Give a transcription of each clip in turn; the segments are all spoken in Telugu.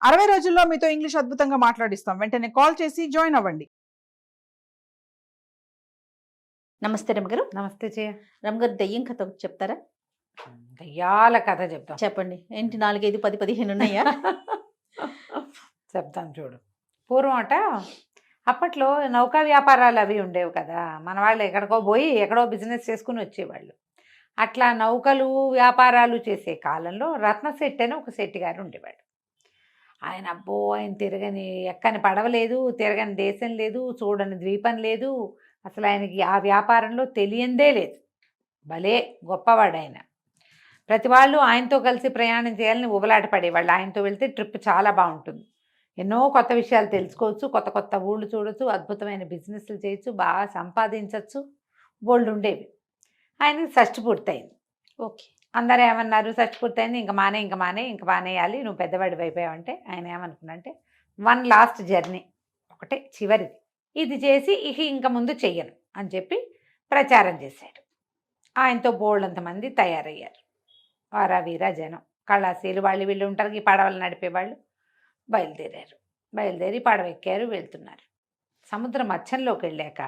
60 రోజుల్లో మీతో ఇంగ్లీష్ అద్భుతంగా మాట్లాడిస్తాం. వెంటనే కాల్ చేసి జాయిన్ అవ్వండి. నమస్తే రమగారు. నమస్తే జయ. రమగారు, దెయ్యం కథ ఒకటి చెప్తారా? దయ్యాల కథ చెప్తాం. చెప్పండి. ఏంటి 4, 5, 10, 15 ఉన్నాయా? చెప్తాను చూడు. పూర్వం అప్పట్లో నౌకా వ్యాపారాలు అవి ఉండేవి కదా. మన వాళ్ళు ఎక్కడికో పోయి ఎక్కడో బిజినెస్ చేసుకుని వచ్చేవాళ్ళు. అట్లా నౌకలు వ్యాపారాలు చేసే కాలంలో రత్నశెట్టి అని ఒక శెట్టి గారు ఉండేవాడు. ఆయన ఆయన తిరగని ఎక్కని పడవలేదు, తిరగని దేశం లేదు, చూడని ద్వీపం లేదు. అసలు ఆయనకి ఆ వ్యాపారంలో తెలియందే లేదు. భలే గొప్పవాడు ఆయన. ప్రతి వాళ్ళు ఆయనతో కలిసి ప్రయాణం చేయాలని ఉబలాట పడేవాళ్ళు. ఆయనతో వెళ్తే ట్రిప్ చాలా బాగుంటుంది, ఎన్నో కొత్త విషయాలు తెలుసుకోవచ్చు, కొత్త కొత్త ఊళ్ళు చూడొచ్చు, అద్భుతమైన బిజినెస్లు చేయొచ్చు, బాగా సంపాదించవచ్చు, బోల్డ్ ఉండేవి. ఆయనకి షష్టి పూర్తయింది. ఓకే. అందరూ ఏమన్నారు, షష్టి పూర్తయింది, ఇంక మానేయాలి, నువ్వు పెద్దవాడి అయిపోయావంటే ఆయన ఏమనుకున్నంటే, 1 లాస్ట్ జర్నీ, ఒకటే చివరిది, ఇది చేసి ఇంక ముందు చెయ్యను అని చెప్పి ప్రచారం చేశాడు. ఆయనతో బోల్డంతమంది తయారయ్యారు. వారా వీరా జనం, కళాశీలు వాళ్ళు వీళ్ళు ఉంటారు, ఈ పడవలు నడిపేవాళ్ళు. బయలుదేరి పడవ ఎక్కారు, వెళ్తున్నారు. సముద్ర మధ్యంలోకి వెళ్ళాక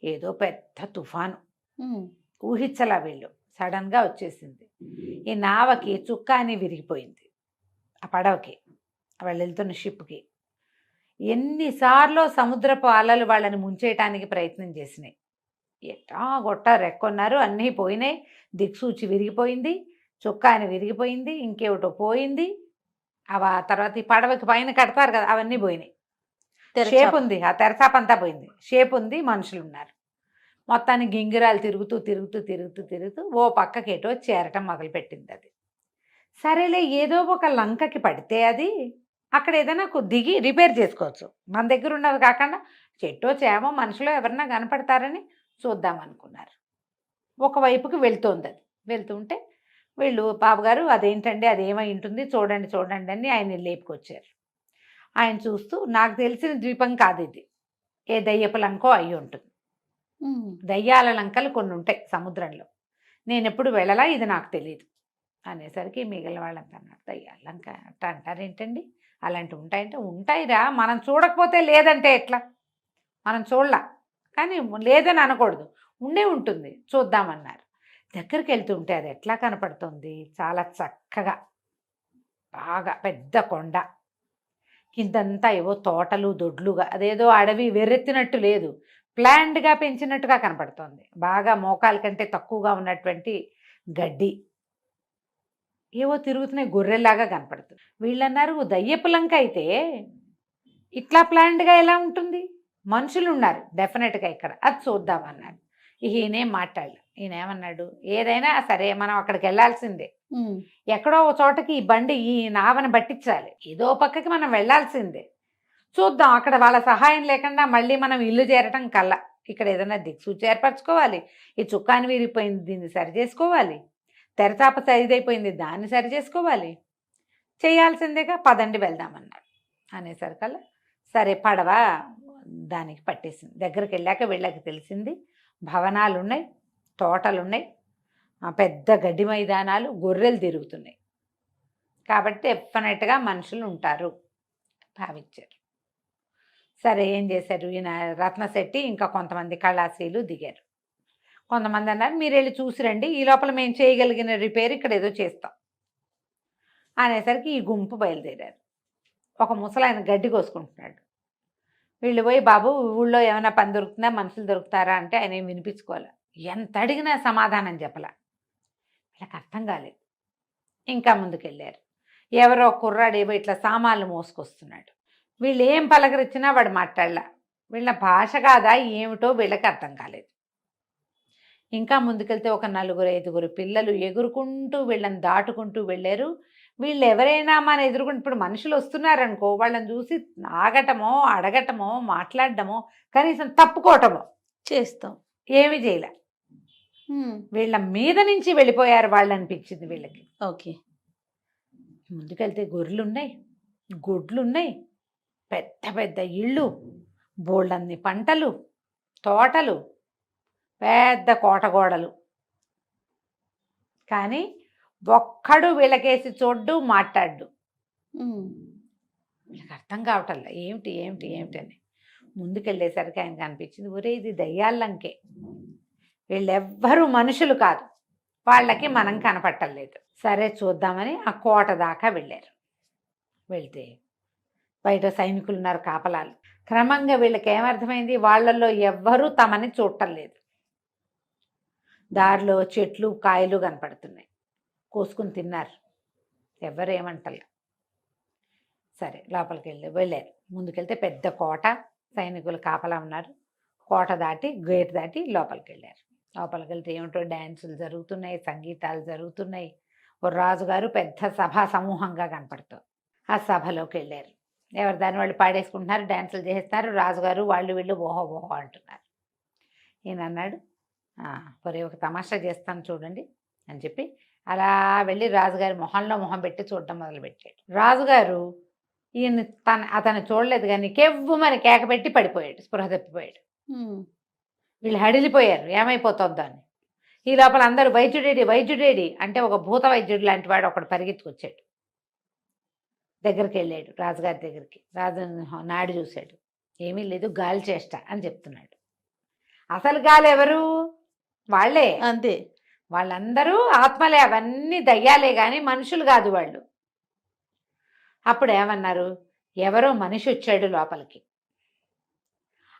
ఏదో పెద్ద తుఫాను, ఊహించలా వీళ్ళు, సడన్గా వచ్చేసింది. ఈ నావకి చుక్కాని విరిగిపోయింది, ఆ పడవకి, వాళ్ళు వెళ్తున్న షిప్కి. ఎన్నిసార్లు సముద్రపు అలలు వాళ్ళని ముంచేయటానికి ప్రయత్నం చేసినాయి. ఎట్టా గొట్ట రెక్కొన్నారు, అన్నీ పోయినాయి. దిక్సూచి విరిగిపోయింది, చుక్కాని విరిగిపోయింది, ఇంకేమిటో పోయింది. ఆ తర్వాత ఈ పడవకి పైన కడతారు కదా, అవన్నీ పోయినాయి. షేప్ ఉంది, ఆ తెరచాపంతా పోయింది, షేప్ ఉంది, మనుషులు ఉన్నారు. మొత్తాన్ని గింగిరాలు తిరుగుతూ ఓ పక్కకేటో చేరటం మొదలుపెట్టింది. అది సరేలే, ఏదో ఒక లంకకి పడితే అది అక్కడ ఏదైనా దిగి రిపేర్ చేసుకోవచ్చు, మన దగ్గర ఉన్నది కాకుండా చెట్టో చేమో మనుషులో ఎవరన్నా కనపడతారని చూద్దామనుకున్నారు. ఒకవైపుకి వెళ్తోంది. అది వెళ్తుంటే వీళ్ళు, బాబుగారు అదేంటండి, అదేమై ఉంటుంది, చూడండి అని ఆయన లేపుకొచ్చారు. ఆయన చూస్తూ, నాకు తెలిసిన ద్వీపం కాదు ఇది, ఏ దయ్యపు లంకో అయి ఉంటుంది. దయ్యాల లంకలు కొన్ని ఉంటాయి సముద్రంలో, నేను ఎప్పుడు వెళ్ళలా, ఇది నాకు తెలియదు అనేసరికి మిగిలిన వాళ్ళంతా అన్నారు, దయ్యాల లంక అట్ట అంటారేంటండి, అలాంటివి ఉంటాయంటే, ఉంటాయిరా, మనం చూడకపోతే లేదంటే ఎట్లా, మనం చూడలా, కానీ లేదని అనకూడదు, ఉంటుంది, చూద్దామన్నారు. దగ్గరికి వెళ్తుంటే అది ఎట్లా కనపడుతుంది, చాలా చక్కగా, బాగా పెద్ద కొండ, కిందంతా ఏవో తోటలు దొడ్లుగా, అదేదో అడవి వెర్రెత్తినట్టు లేదు, ప్లాండ్గా పెంచినట్టుగా కనపడుతుంది. బాగా మోకాల కంటే తక్కువగా ఉన్నటువంటి గడ్డి, ఏవో తిరుగుతున్నాయి, గొర్రెల్లాగా కనపడుతుంది. వీళ్ళన్నారు, దయ్యపు లంక అయితే ఇట్లా ప్లాండ్గా ఎలా ఉంటుంది, మనుషులు ఉన్నారు డెఫినెట్గా ఇక్కడ, అది చూద్దామన్నారు. ఈయనేం మాట్లాడలే. ఈయన ఏమన్నాడు, ఏదైనా సరే మనం అక్కడికి వెళ్ళాల్సిందే, ఎక్కడో ఒక చోటకి ఈ బండి, ఈ నావని పట్టించాలి, ఏదో పక్కకి మనం వెళ్ళాల్సిందే, చూద్దాం. అక్కడ వాళ్ళ సహాయం లేకుండా మళ్ళీ మనం ఇల్లు చేరటం కల్లా ఇక్కడ ఏదైనా దిక్సూచి ఏర్పరచుకోవాలి, ఈ చుక్కాని విరిగిపోయింది దీన్ని సరి చేసుకోవాలి, తెరచాప సరిదైపోయింది దాన్ని సరి చేసుకోవాలి, చేయాల్సిందేగా, పదండి వెళ్దామన్నాడు. అనేసరికల్లా సరే పడవ దానికి పట్టేసింది. దగ్గరికి వెళ్ళాక వీళ్ళకి తెలిసింది, భవనాలు ఉన్నాయి, తోటలు ఉన్నాయి, పెద్ద గడ్డి మైదానాలు, గొర్రెలు తిరుగుతున్నాయి, కాబట్టి డెఫినెట్గా మనుషులు ఉంటారు భావించారు. సరే ఏం చేశారు, ఈయన రత్నశెట్టి ఇంకా కొంతమంది కళాశీలు దిగారు. కొంతమంది అన్నారు, మీరు వెళ్ళి చూసిరండి, ఈ లోపల మేము చేయగలిగిన రిపేర్ ఇక్కడ ఏదో చేస్తాం అనేసరికి ఈ గుంపు బయలుదేరారు. ఒక ముసలాయన గడ్డి కోసుకుంటున్నాడు. వీళ్ళు పోయి, బాబు ఊళ్ళో ఏమైనా పని దొరుకుతుందా, మనుషులు దొరుకుతారా అంటే ఆయన ఏం వినిపించుకోవాలి, ఎంత అడిగినా సమాధానం చెప్పలా. వీళ్ళకి అర్థం కాలేదు. ఇంకా ముందుకెళ్ళారు. ఎవరో కుర్రాడేవో ఇట్లా సామాన్లు మోసుకొస్తున్నాడు. వీళ్ళు ఏం పలకరించినా వాడు మాట్లాడలా. వీళ్ళ భాష కాదా ఏమిటో వీళ్ళకి అర్థం కాలేదు. ఇంకా ముందుకెళ్తే ఒక 4, 5 పిల్లలు ఎగురుకుంటూ వీళ్ళని దాటుకుంటూ వెళ్ళారు. వీళ్ళు ఎవరైనా మన ఎదురుకుంటూ, ఇప్పుడు మనుషులు వస్తున్నారనుకో, వాళ్ళని చూసి ఆగటమో, అడగటమో, మాట్లాడటమో, కనీసం తప్పుకోవటమో చేస్తాం, ఏమీ చేయలే. వీళ్ళ మీద నుంచి వెళ్ళిపోయారు వాళ్ళు అనిపించింది వీళ్ళకి. ఓకే. ముందుకెళ్తే గొర్రెలున్నాయి, గొడ్లున్నాయి, పెద్ద పెద్ద ఇళ్ళు, బోళ్ళన్ని పంటలు, తోటలు, పెద్ద కోటగోడలు. కానీ ఒక్కడు వీళ్ళకేసి చూడ్డు, మాట్లాడ్డు. వీళ్ళకి అర్థం కావటంలా ఏమిటి ఏమిటి ఏమిటి అని. ముందుకెళ్ళేసరికి ఆయనకు అనిపించింది, ఒరే ఇది దయ్యాలంకే, వీళ్ళెవ్వరూ మనుషులు కాదు, వాళ్ళకి మనం కనపట్టలేదు. సరే చూద్దామని ఆ కోట దాకా వెళ్ళారు. వెళ్తే బయట సైనికులు ఉన్నారు, కాపలాలు. క్రమంగా వీళ్ళకి ఏమర్థమైంది, వాళ్ళల్లో ఎవ్వరూ తమని చూడటం లేదు. దారిలో చెట్లు కాయలు కనపడుతున్నాయి, కోసుకుని తిన్నారు, ఎవ్వరు ఏమంటలే. సరే లోపలికి వెళ్ళారు. ముందుకెళ్తే పెద్ద కోట, సైనికులు కాపలా ఉన్నారు. కోట దాటి గేట్ దాటి లోపలికి వెళ్ళారు. లోపలికి వెళ్తే ఏమిటో డ్యాన్సులు జరుగుతున్నాయి, సంగీతాలు జరుగుతున్నాయి. ఓ రాజుగారు పెద్ద సభా సమూహంగా కనపడుతుంది. ఆ సభలోకి వెళ్ళారు. ఎవరు దాన్ని వాళ్ళు పాడేసుకుంటున్నారు, డ్యాన్సులు చేస్తారు. రాజుగారు వాళ్ళు వీళ్ళు ఓహో ఓహో అంటున్నారు. ఈయన అన్నాడు, మరి ఒక తమాషా చేస్తాను చూడండి అని చెప్పి అలా వెళ్ళి రాజుగారి మొహంలో మొహం పెట్టి చూడడం మొదలుపెట్టాడు. రాజుగారు ఈయన అతను చూడలేదు కానీ కెవ్వుమని కేక పెట్టి పడిపోయాడు, స్పృహ తప్పిపోయాడు. వీళ్ళు హడిలిపోయారు, ఏమైపోతుందో అని. ఈ లోపల అందరూ వైద్యుడేడి వైద్యుడేడి అంటే ఒక భూత వైద్యుడు లాంటి వాడు ఒకడు పరిగెత్తుకొచ్చాడు. దగ్గరికి వెళ్ళాడు రాజుగారి దగ్గరికి. రాజు నాడు చూశాడు, ఏమీ లేదు, గాలి చేష్ట అని చెప్తున్నాడు. అసలు గాలి ఎవరు? వాళ్ళే, అంతే. వాళ్ళందరూ ఆత్మలే, అవన్నీ దయ్యాలే కానీ మనుషులు కాదు వాళ్ళు. అప్పుడు ఏమన్నారు, ఎవరో మనిషి వచ్చాడు లోపలికి.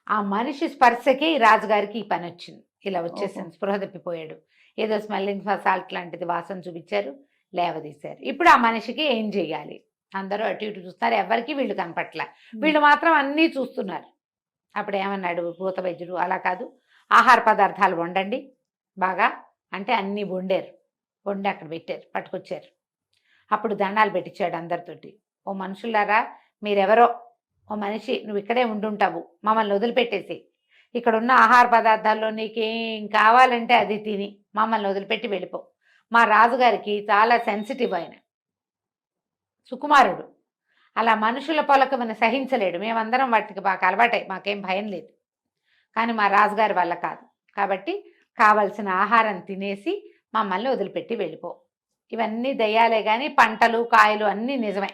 ఆ మనిషి స్పర్శకి రాజుగారికి ఈ పని వచ్చింది, ఇలా వచ్చేసింది, స్పృహ తప్పిపోయాడు. ఏదో స్మెల్లింగ్ సాల్ట్ లాంటిది వాసన చూపించారు, లేవదీశారు. ఇప్పుడు ఆ మనిషికి ఏం చెయ్యాలి? అందరూ అటు ఇటు చూస్తున్నారు, ఎవరికి వీళ్ళు కనపట్ల, వీళ్ళు మాత్రం అన్నీ చూస్తున్నారు. అప్పుడు ఏమన్నాడు భూత వైద్యుడు, అలా కాదు, ఆహార పదార్థాలు వండండి బాగా అంటే అన్నీ వండారు. వండి అక్కడ పెట్టారు, పట్టుకొచ్చారు. అప్పుడు దండాలు పెట్టించాడు అందరితోటి. ఓ మనుషులారా, మీరెవరో, ఓ మనిషి నువ్వు ఇక్కడే ఉండుంటావు, మమ్మల్ని వదిలిపెట్టేసి, ఇక్కడ ఉన్న ఆహార పదార్థాల్లో నీకేం కావాలంటే అది తిని మమ్మల్ని వదిలిపెట్టి వెళ్ళిపో. మా రాజుగారికి చాలా సెన్సిటివ్, ఆయన సుకుమారుడు, అలా మనుషుల పొలకమని సహించలేడు. మేమందరం వాటికి బాగా అలవాటై మాకేం భయం లేదు, కానీ మా రాజుగారి వల్ల కాదు. కాబట్టి కావలసిన ఆహారం తినేసి మమ్మల్ని వదిలిపెట్టి వెళ్ళిపో. ఇవన్నీ దయ్యాలే కానీ పంటలు కాయలు అన్నీ నిజమే.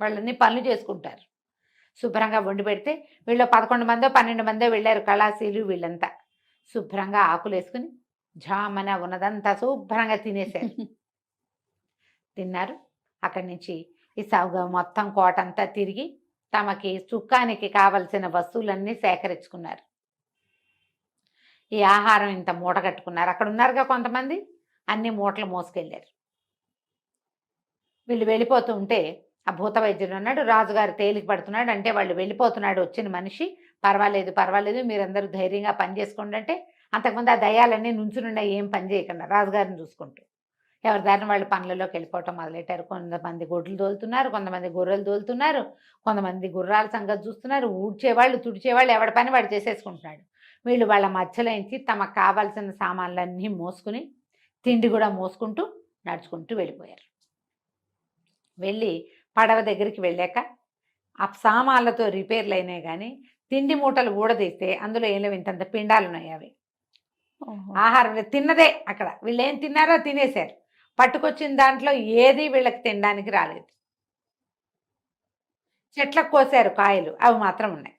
వాళ్ళన్నీ పనులు చేసుకుంటారు. శుభ్రంగా వండి పెడితే వీళ్ళు 11 మందో 12 మందో వెళ్ళారు, కళాశీలు వీళ్ళంతా. శుభ్రంగా ఆకులు వేసుకుని జామన ఉన్నదంతా శుభ్రంగా తినేశారు. తిన్నారు. అక్కడి నుంచి ఈ సౌగా మొత్తం కోటంతా తిరిగి తమకి సుఖానికి కావలసిన వస్తువులన్నీ సేకరించుకున్నారు. ఈ ఆహారం ఇంత మూట కట్టుకున్నారు. అక్కడ ఉన్నారుగా కొంతమంది, అన్ని మూటలు మోసుకెళ్ళారు. వీళ్ళు వెళ్ళిపోతూ ఉంటే ఆ భూత వైద్యుడు అన్నాడు, రాజుగారు తేలిక పడుతున్నాడు అంటే వాళ్ళు వెళ్ళిపోతున్నాడు వచ్చిన మనిషి, పర్వాలేదు పర్వాలేదు, మీరందరూ ధైర్యంగా పని చేసుకోండి అంటే, అంతకుముందు ఆ దయ్యాలన్నీ నుంచునుండా ఏం పని చేయకుండా రాజుగారిని చూసుకుంటూ ఎవరి దారిని వాళ్ళు పనులలోకి వెళ్ళిపోవటం మొదలెట్టారు. కొంతమంది గొడ్లు తోలుతున్నారు, కొంతమంది గొర్రెలు తోలుతున్నారు, కొంతమంది గుర్రాల సంగతి చూస్తున్నారు. ఊడ్చేవాళ్ళు తుడిచేవాళ్ళు ఎవడి పని వాడు చేసేసుకుంటున్నాడు. వీళ్ళు వాళ్ళ మధ్యలో నుంచి తమకు కావాల్సిన సామాన్లన్నీ మోసుకుని తిండి కూడా మోసుకుంటూ నడుచుకుంటూ వెళ్ళిపోయారు. వెళ్ళి పడవ దగ్గరికి వెళ్ళాక ఆ సామాన్లతో రిపేర్లు అయినాయి కానీ తిండి మూటలు ఊడదీస్తే అందులో ఏం లేవు, ఇంతంత పిండాలు ఉన్నాయి. అవి ఆహారం తిన్నదే. అక్కడ వీళ్ళు ఏం తిన్నారో తినేశారు. పట్టుకొచ్చిన దాంట్లో ఏది వీళ్ళకి తినడానికి రాలేదు. చెట్లకు కోసారు కాయలు, అవి మాత్రం ఉన్నాయి.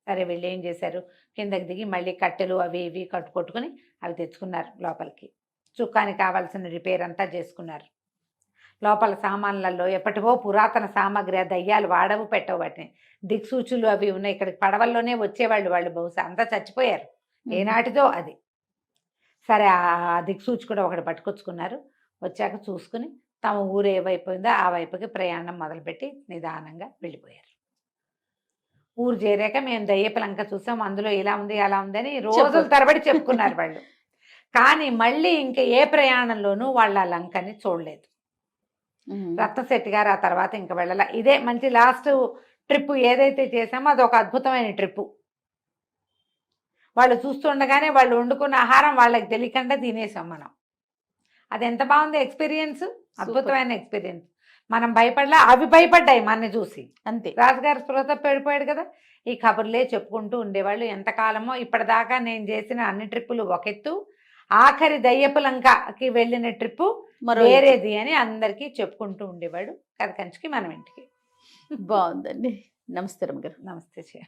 సరే వీళ్ళు ఏం చేశారు, కిందకి దిగి మళ్ళీ కట్టెలు అవి ఇవి కట్టుకొట్టుకుని అవి తెచ్చుకున్నారు లోపలికి. చుక్కానికి కావాల్సిన రిపేర్ అంతా చేసుకున్నారు. లోపల సామాన్లలో ఎప్పటివో పురాతన సామాగ్రి, ఆ దయ్యాలు వాడవు పెట్టవు, వాటిని దిక్సూచులు అవి ఉన్నాయి. ఇక్కడికి పడవల్లోనే వచ్చేవాళ్ళు వాళ్ళు, బహుశా అంతా చచ్చిపోయారు ఏనాటిదో అది. సరే ఆ దిక్సూచి కూడా ఒకటి పట్టుకొచ్చుకున్నారు. వచ్చాక చూసుకుని తమ ఊరు ఏ వైపోయిందో ఆ వైపుకి ప్రయాణం మొదలుపెట్టి నిదానంగా వెళ్ళిపోయారు. ఊరు చేరాక మేము దయ్యపు లంక చూసాం, అందులో ఇలా ఉంది అలా ఉందని రోజుల తరబడి చెప్పుకున్నారు వాళ్ళు. కానీ మళ్ళీ ఇంకా ఏ ప్రయాణంలోనూ వాళ్ళ ఆ లంకని చూడలేదు. రత్నశెట్టి గారు ఆ తర్వాత ఇంకా వెళ్ళాల. ఇదే మంచి లాస్ట్ ట్రిప్ ఏదైతే చేసామో అది ఒక అద్భుతమైన ట్రిప్పు. వాళ్ళు చూస్తుండగానే వాళ్ళు వండుకున్న ఆహారం వాళ్ళకి తెలియకుండా తినేసాం మనం. అది ఎంత బాగుంది ఎక్స్పీరియన్స్, అద్భుతమైన ఎక్స్పీరియన్స్. మనం భయపడలా, అవి భయపడ్డాయి మనని చూసి. అంతే. రాజుగారు స్పృహ వెళ్ళిపోయాడు కదా. ఈ కబుర్లే చెప్పుకుంటూ ఉండేవాళ్ళు ఎంతకాలమో. ఇప్పటిదాకా నేను చేసిన అన్ని ట్రిప్పులు ఒక ఎత్తు, ఆఖరి దయ్యపులంకకి వెళ్ళిన ట్రిప్పు మరో వేరేది అని అందరికీ చెప్పుకుంటూ ఉండేవాడు. కథ కంచికి మనం ఇంటికి. బాగుందండి. నమస్తే రమ్మగారు. నమస్తే.